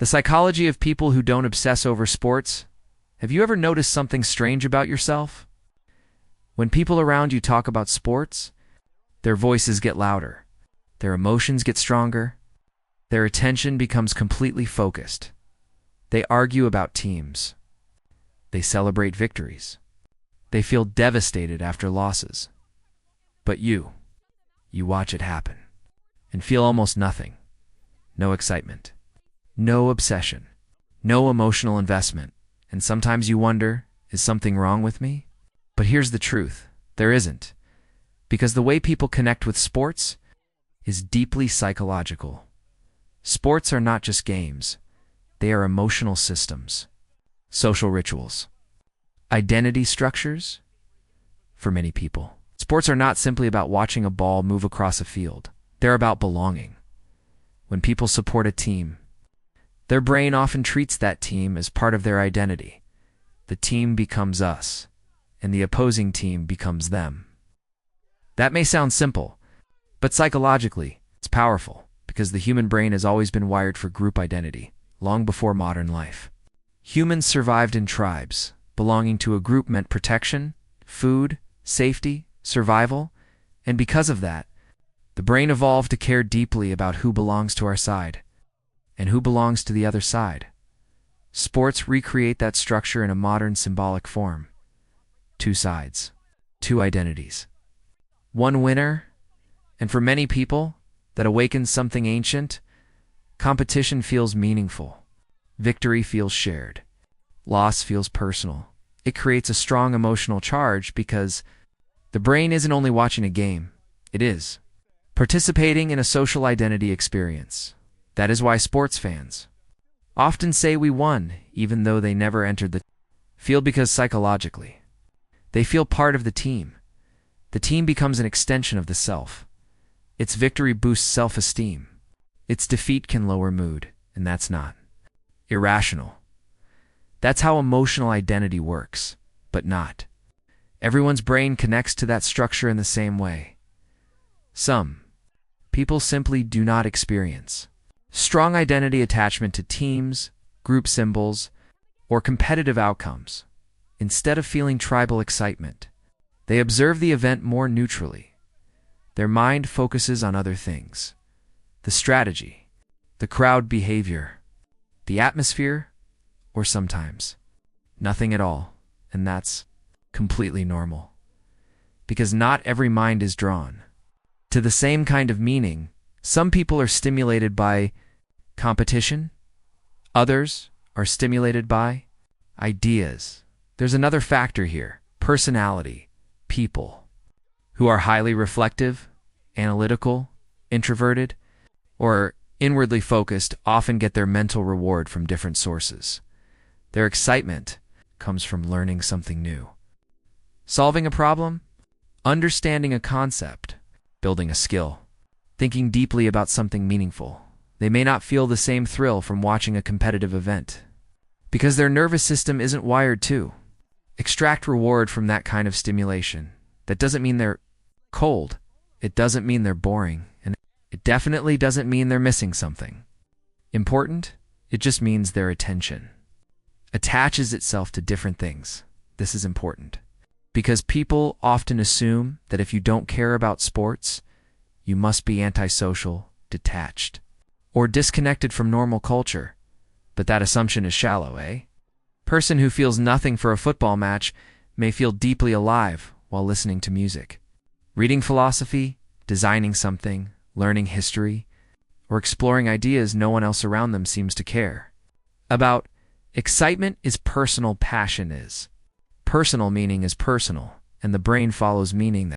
The psychology of people who don't obsess over sports. Have you ever noticed something strange about yourself? When people around you talk about sports, their voices get louder, their emotions get stronger, their attention becomes completely focused. They argue about teams. They celebrate victories. They feel devastated after losses. But you watch it happen and feel almost nothing. No excitement, no obsession, no emotional investment. And sometimes you wonder, is something wrong with me? But here's the truth, there isn't. Because the way people connect with sports is deeply psychological. Sports are not just games. They are emotional systems, social rituals, identity structures. For many people, sports are not simply about watching a ball move across a field. They're about belonging. When people support a team, their brain often treats that team as part of their identity. The team becomes us, and the opposing team becomes them. That may sound simple, but psychologically, it's powerful because the human brain has always been wired for group identity, long before modern life. Humans survived in tribes. Belonging to a group meant protection, food, safety, survival, and because of that, the brain evolved to care deeply about who belongs to our side and who belongs to the other side. Sports recreate that structure in a modern symbolic form. Two sides, two identities. One winner, and for many people, that awakens something ancient. Competition feels meaningful. Victory feels shared. Loss feels personal. It creates a strong emotional charge because the brain isn't only watching a game, it is participating in a social identity experience. That is why sports fans often say we won, even though they never entered the field, because psychologically, they feel part of the team. The team becomes an extension of the self. Its victory boosts self-esteem. Its defeat can lower mood, and that's not irrational. That's how emotional identity works, but not everyone's brain connects to that structure in the same way. Some people simply do not experience strong identity attachment to teams, group symbols, or competitive outcomes. Instead of feeling tribal excitement, they observe the event more neutrally. Their mind focuses on other things: the strategy, the crowd behavior, the atmosphere, or sometimes nothing at all. And that's completely normal. Because not every mind is drawn to the same kind of meaning. Some people are stimulated by competition. Others are stimulated by ideas. There's another factor here: personality. People who are highly reflective, analytical, introverted, or inwardly focused often get their mental reward from different sources. Their excitement comes from learning something new, solving a problem, understanding a concept, building a skill, thinking deeply about something meaningful. They may not feel the same thrill from watching a competitive event because their nervous system isn't wired to extract reward from that kind of stimulation. That doesn't mean they're cold. It doesn't mean they're boring. And it definitely doesn't mean they're missing something important. It just means their attention attaches itself to different things. This is important because people often assume that if you don't care about sports, you must be antisocial, detached, or disconnected from normal culture. But that assumption is shallow, eh? Person who feels nothing for a football match may feel deeply alive while listening to music, reading philosophy, designing something, learning history, or exploring ideas no one else around them seems to care about. Excitement is personal, passion is personal, meaning is personal, and the brain follows meaning.